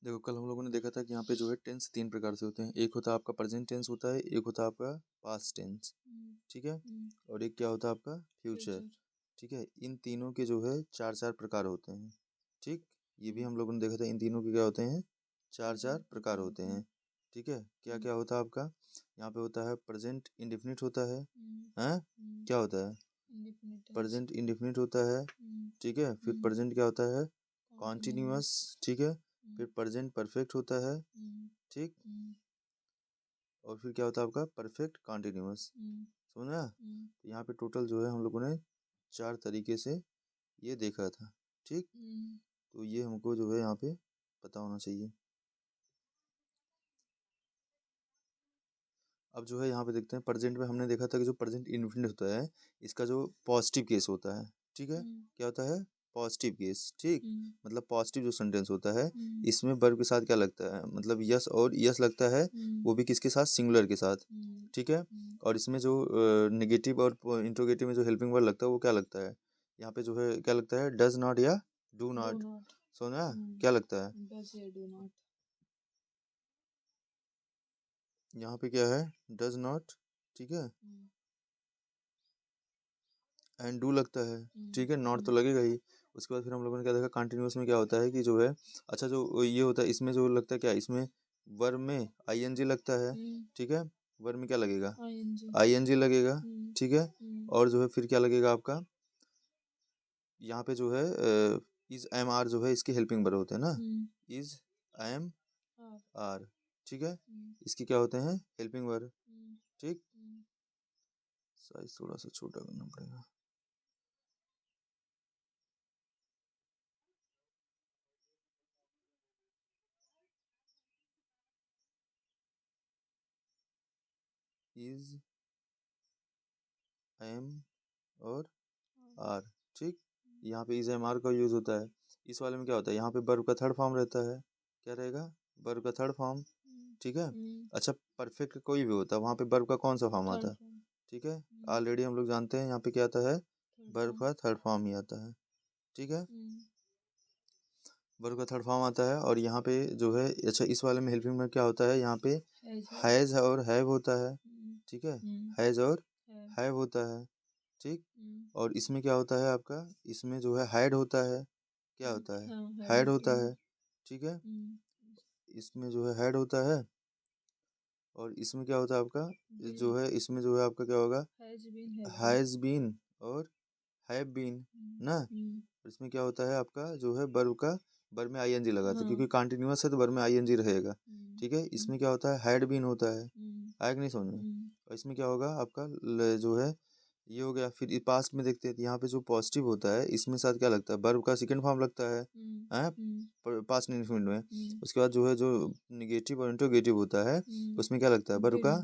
देखो कल हम लोगों ने देखा था कि यहाँ पे जो है टेंस 3 प्रकार से होते हैं। एक होता है आपका प्रेजेंट टेंस होता है, एक होता है आपका पास्ट टेंस, ठीक है, और एक क्या होता है आपका फ्यूचर, ठीक है। इन तीनों के जो है चार चार प्रकार होते हैं, ठीक। ये भी हम लोगों ने देखा था, इन तीनों के क्या होते हैं, चार चार प्रकार होते हैं, ठीक है। क्या क्या होता है आपका, यहाँ पे होता है प्रेजेंट इंडेफिनिट होता है, हैं, क्या होता है, प्रेजेंट इंडेफिनिट होता है, ठीक है। फिर प्रेजेंट क्या होता है, कॉन्टिन्यूअस, ठीक है। फिर प्रेजेंट परफेक्ट होता है, ठीक। और फिर क्या होता है आपका परफेक्ट कॉन्टिन्यूअस, समझा। तो यहाँ पे टोटल जो है हम लोगों ने चार तरीके से ये देखा था, ठीक। तो ये हमको जो है यहाँ पे पता होना चाहिए। अब जो है यहाँ पे देखते हैं, प्रेजेंट में हमने देखा था कि जो प्रेजेंट इंडेफिनिट होता है इसका जो पॉजिटिव केस होता है, ठीक है। क्या होता है, पॉजिटिव केस, ठीक। मतलब पॉजिटिव जो सेंटेंस होता है इसमें वर्ब के साथ क्या लगता है, मतलब यस और यस लगता है, वो भी किसके साथ, सिंगुलर के साथ, ठीक है। और इसमें जो नेगेटिव और इंट्रोगेटिव में जो हेल्पिंग वर्ब लगता है वो क्या लगता है, यहाँ पे जो है क्या लगता है, डज नॉट या डू नॉट, सुना क्या लगता है, यहाँ पे क्या है, डज नॉट, ठीक है, एंड डू लगता है, ठीक है। नॉट तो लगेगा ही। उसके बाद फिर हम लोगों ने क्या देखा, कंटिन्यूअस में क्या होता है कि जो है, अच्छा जो ये होता है इसमें जो लगता है क्या, इसमें वर्ब में आईएनजी लगता है, ठीक है। वर्ब में क्या लगेगा, आईएनजी लगेगा, ठीक है। और जो है फिर क्या लगेगा आपका, यहाँ पे जो है इज एम आर जो है इसके हेल्पिंग वर्ब होते हैं ना, इज एम आर, ठीक है। इसके क्या होते हैं, हेल्पिंग वर्ब, ठीक। साइज थोड़ा सा छोटा करना पड़ेगा। इज एम और आर, ठीक। यहाँ पे इज एम आर का यूज होता है। इस वाले में क्या होता है, यहाँ पे वर्ब का थर्ड फॉर्म रहता है, क्या रहेगा, वर्ब का थर्ड फॉर्म, ठीक है। अच्छा परफेक्ट कोई भी होता है वहाँ पे वर्ब का कौन सा फॉर्म आता है, ठीक है। ऑलरेडी हम लोग जानते हैं यहाँ पे क्या आता है, वर्ब का थर्ड फॉर्म ही आता है, ठीक है। वर्ब का थर्ड फॉर्म आता है। और यहाँ पे जो है, अच्छा इस वाले में हेल्पिंग में क्या होता है, यहाँ पे हैज और हैव होता है, ठीक है। हैज और हैव होता है, ठीक। और इसमें क्या होता है आपका, इसमें जो है हाइड होता है, क्या होता है, हाइड होता है, ठीक है। इसमें जो है हाइड होता है। और इसमें क्या होता है आपका, जो है इसमें जो है आपका क्या होगा, हैज बीन और हैव बीन ना। और इसमें क्या होता है आपका, जो है वर्ब में आईएनजी लगाते हैं क्योंकि कंटिन्यूअस है तो वर्ब में आईएनजी रहेगा, ठीक है। इसमें क्या होता है, हैड बीन होता है, आया कि नहीं समझ में। और इसमें क्या होगा आपका, जो है ये हो गया। फिर पास्ट में देखते हैं तो यहाँ पे जो पॉजिटिव होता है इसमें साथ क्या लगता है, वर्ब का सेकंड फॉर्म लगता है, पास्ट इंडेफिनिट में। उसके बाद जो है जो निगेटिव और इंट्रोगेटिव होता है उसमें क्या लगता है, वर्ब का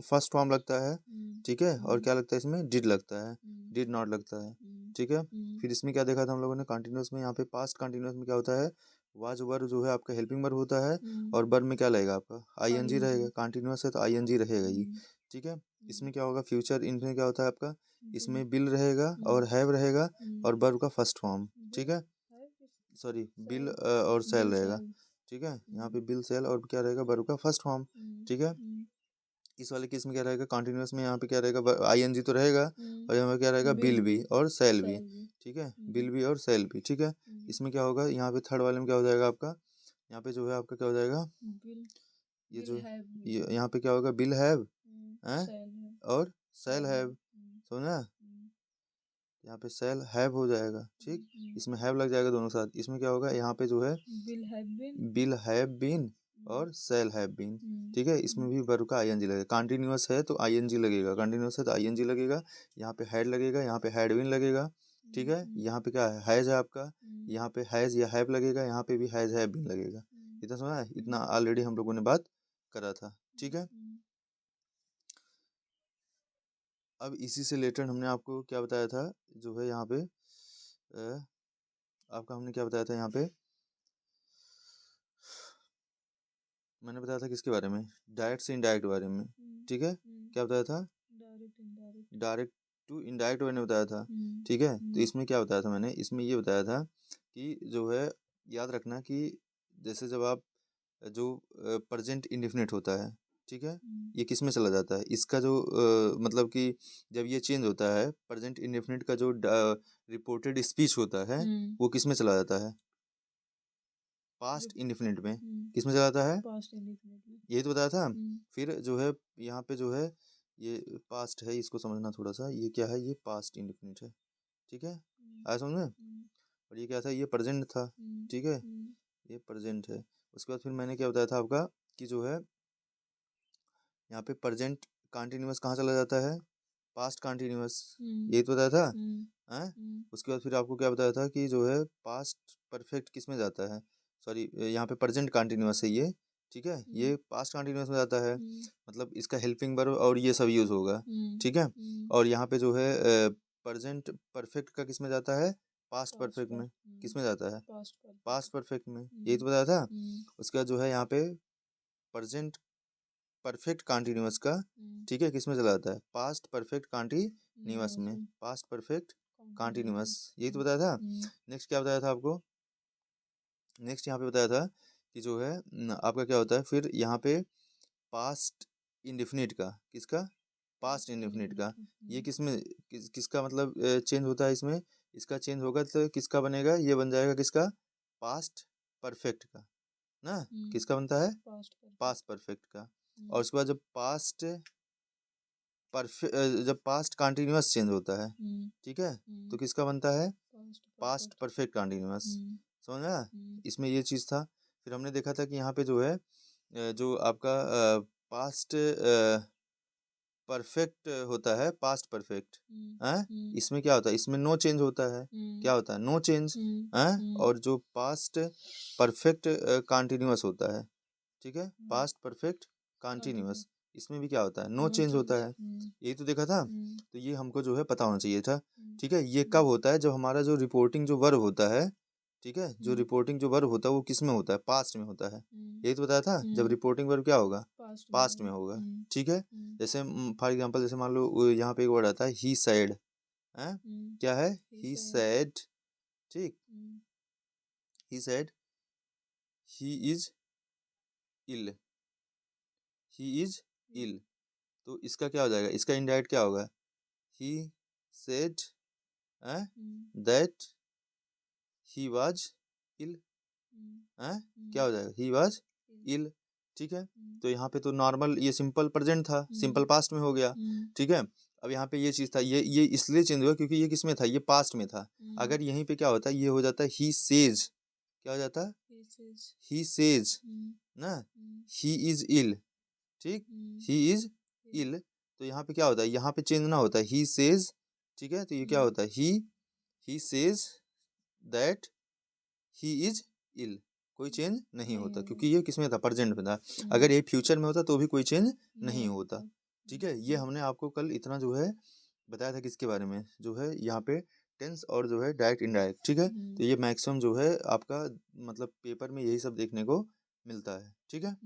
फर्स्ट फॉर्म लगता है, ठीक है। और क्या लगता है इसमें, डिड लगता है, डिड नॉट लगता है, ठीक है। फिर इसमें क्या देखा था हम लोगों ने, कंटिन्यूअस में, यहाँ पे पास्ट कंटिन्यूअस में क्या होता है, वाज वर्ब जो है आपका हेल्पिंग वर्ब होता है, और वर्ब में क्या लगेगा आपका, आईएनजी रहेगा, कंटिन्यूअस है तो आईएनजी रहेगा ही, ठीक है। इसमें क्या होगा, फ्यूचर इनमें क्या होता है आपका, इसमें बिल रहेगा और हैव रहेगा और वर्ब का फर्स्ट फॉर्म, ठीक है। सॉरी बिल और सेल रहेगा, ठीक है। यहाँ पे बिल सेल और क्या रहेगा, वर्ब का फर्स्ट फॉर्म, ठीक है। इस वाले केस में क्या रहेगा, कंटिन्यूअस में यहाँ पे क्या रहेगा, आईएनजी तो रहेगा, और यहाँ पे क्या रहेगा, बिल भी और सेल भी, ठीक है। बिल भी और सेल भी, ठीक है। इसमें क्या होगा, यहाँ पे थर्ड वाले में क्या हो जाएगा आपका, यहाँ पे जो है आपका क्या हो जाएगा, ये जो यहाँ पे क्या होगा, बिल हैव और सेल हैव, समझा। यहाँ पे सेल हैव हो जाएगा, ठीक। इसमें हैव लग जाएगा दोनों साथ। इसमें क्या होगा, यहाँ पे जो है बिल हैव बीन और सेल हैव बीन, ठीक है। इसमें भी वर्ब का आईएनजी लगेगा, कंटिन्यूअस है तो आईएनजी लगेगा, कंटिन्यूअस है तो आईएनजी लगेगा। यहाँ पे हैड लगेगा, यहाँ पे हैड बीन लगेगा, ठीक है। यहाँ पे क्या है, हैज है आपका, यहाँ पे हैज या हैव लगेगा, यहाँ पे भी हैज हैव बीन लगेगा। इतना समझा है, इतना ऑलरेडी हम लोगों ने बात करा था, ठीक है। अब इसी से रिलेटेड हमने आपको क्या बताया था, जो है यहाँ पे आपका हमने क्या बताया था, यहाँ पे मैंने बताया था किसके बारे में, डायरेक्ट से इनडायरेक्ट बारे में, ठीक है। क्या बताया था, डायरेक्ट टू इनडायरेक्ट मैंने बताया था, ठीक है। तो इसमें क्या बताया था मैंने, इसमें ये बताया था कि जो है याद रखना कि जैसे जब आप जो प्रेजेंट इंडेफिनिट होता है, ठीक है, ये किस में चला जाता है, इसका जो मतलब कि जब ये चेंज होता है प्रेजेंट इंडेफिनिट का जो रिपोर्टेड स्पीच होता है वो किस में चला जाता है, पास्ट इंडेफिनिट में। किस में चला जाता है, पास्ट इंडेफिनिट में। यही तो बताया था। फिर जो है यहाँ पे जो है ये पास्ट है, इसको समझना थोड़ा सा, ये क्या है, ये पास्ट इंडेफिनिट है, ठीक है, आया समझ में। और ये क्या था, ये प्रेजेंट था, ठीक है, ये प्रेजेंट है। उसके बाद फिर मैंने क्या बताया था आपका कि जो है यहाँ पे प्रेजेंट कंटिन्यूअस कहाँ चला जाता है, पास्ट कंटिन्यूअस, यही तो बताया था हैं। उसके बाद फिर आपको क्या बताया था कि जो है पास्ट परफेक्ट किस में जाता है, सॉरी यहाँ पे प्रेजेंट कंटिन्यूअस है ये, ठीक है, ये पास्ट कंटिन्यूअस में जाता है, मतलब इसका हेल्पिंग वर्ब और ये सब यूज होगा, ठीक है। और यहाँ पे जो है प्रेजेंट परफेक्ट का किस में जाता है, पास्ट परफेक्ट में, किस में जाता है, पास्ट परफेक्ट में, यही तो बताया था। उसके बाद जो है यहाँ पे प्रेजेंट परफेक्ट कंटिन्यूअस का, ठीक है, किस में चला जाता है, पास्ट परफेक्ट कंटिन्यूअस में, पास्ट परफेक्ट कंटिन्यूअस, यही तो बताया था। नेक्स्ट क्या बताया था आपको, नेक्स्ट यहाँ पे बताया था कि जो है आपका क्या होता है फिर यहाँ पे पास्ट इंडेफिनिट का, किसका, पास्ट इंडेफिनिट का, ये किसमें किसका मतलब चेंज होता है इसमें, इसका चेंज होगा तो किसका बनेगा, ये बन जाएगा किसका, पास्ट परफेक्ट का ना, किसका बनता है, पास्ट परफेक्ट का। और उसके बाद जब पास्ट जब पास्ट कंटिन्यूअस चेंज होता है, ठीक है, तो किसका बनता है, पास्ट परफेक्ट कंटिन्यूअस, समझ में आया? इसमें ये चीज़ था। फिर हमने देखा था कि यहाँ पे जो है जो आपका पास्ट परफेक्ट होता है, पास्ट परफेक्ट है, इसमें क्या होता है, इसमें नो चेंज होता है, क्या होता है, नो चेंज है। और जो पास्ट परफेक्ट कंटिन्यूअस होता है, ठीक है, पास्ट परफेक्ट कंटिन्यूअस, इसमें भी क्या होता है, नो चेंज होता है, यही तो देखा था। तो ये हमको जो है पता होना चाहिए था, ठीक है। ये कब होता है, जब हमारा जो रिपोर्टिंग जो वर्ब होता है, ठीक है, जो रिपोर्टिंग जो वर्ब होता है वो किस में होता है, पास्ट में होता है, यही तो बताया था। जब रिपोर्टिंग वर्ब क्या होगा, पास्ट में होगा, ठीक है। जैसे फॉर एग्जांपल जैसे मान लो यहाँ पे एक वर्ड आता है ही सैड, है, क्या है, ही सैड, ठीक, he said he is ill, he is ill, तो इसका क्या हो जाएगा, इसका इनडायरेक्ट क्या होगा, he said that he was ill, क्या हो जाएगा, ही वाज इल, ठीक है। तो यहाँ पे तो नॉर्मल ये सिंपल प्रेजेंट था, सिंपल पास्ट में हो गया, ठीक है। अब यहाँ पे ये चीज था, ये इसलिए चेंज हुआ क्योंकि ये किस में था, ये पास्ट में था। अगर यहीं पे क्या होता है, ये हो जाता है ही सेज, क्या हो जाता है, ही सेज ना, ही इज इल, ठीक, ही इज इल, तो यहाँ पे क्या होता है, यहाँ पे चेंज ना होता है, ही सेज, ठीक है, तो ये क्या होता है, he says that he is ill, कोई चेंज नहीं होता क्योंकि ये किसमें था, प्रेजेंट में था। अगर ये फ्यूचर में होता तो भी कोई चेंज नहीं होता, ठीक है। ये हमने आपको कल इतना जो है बताया था किसके बारे में, जो है यहाँ पे टेंस और जो है डायरेक्ट इनडायरेक्ट, ठीक है। तो ये मैक्सिमम जो है आपका मतलब पेपर में यही सब देखने को मिलता है, ठीक है।